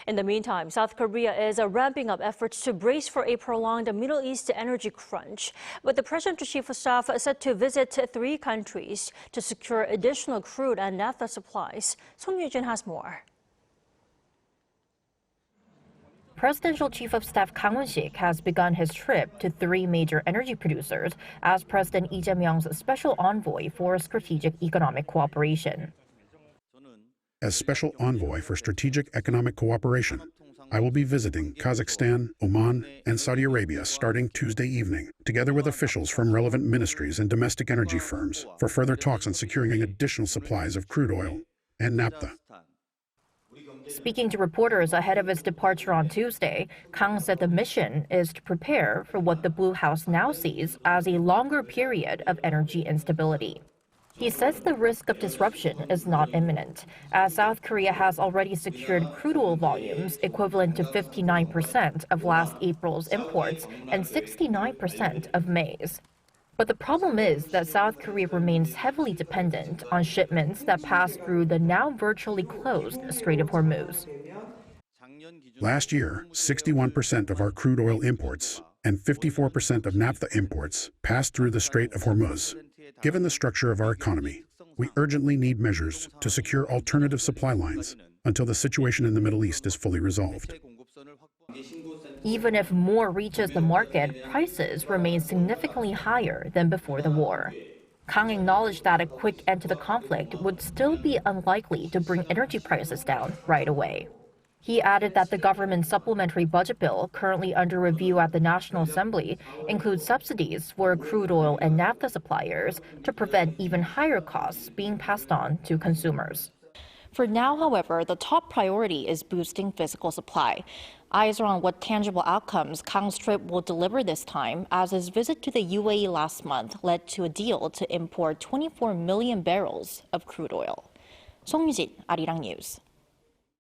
In the meantime, South Korea is ramping up efforts to brace for a prolonged Middle East energy crunch. But the President's Chief of Staff is set to visit 3 countries to secure additional crude and naphtha supplies. Song Yoo-jin has more. Presidential Chief of Staff Kang Hoon-sik has begun his trip to 3 major energy producers as President Lee Jae Myung's special envoy for strategic economic cooperation. As special envoy for strategic economic cooperation, I will be visiting Kazakhstan, Oman, and Saudi Arabia starting Tuesday evening, together with officials from relevant ministries and domestic energy firms, for further talks on securing additional supplies of crude oil and naphtha. Speaking to reporters ahead of his departure on Tuesday, Kang said the mission is to prepare for what the Blue House now sees as a longer period of energy instability. He says the risk of disruption is not imminent, as South Korea has already secured crude oil volumes equivalent to 59% of last April's imports and 69% of May's. But the problem is that South Korea remains heavily dependent on shipments that pass through the now virtually closed Strait of Hormuz. Last year, 61% of our crude oil imports and 54% of naphtha imports passed through the Strait of Hormuz. Given the structure of our economy, we urgently need measures to secure alternative supply lines until the situation in the Middle East is fully resolved. Even if more reaches the market, prices remain significantly higher than before the war. Kang acknowledged that a quick end to the conflict would still be unlikely to bring energy prices down right away. He added that the government's supplementary budget bill, currently under review at the National Assembly, includes subsidies for crude oil and naphtha suppliers to prevent even higher costs being passed on to consumers. For now, however, the top priority is boosting physical supply. Eyes are on what tangible outcomes Kang's trip will deliver this time, as his visit to the UAE last month led to a deal to import 24 million barrels of crude oil. Song Yoo-jin, Arirang News.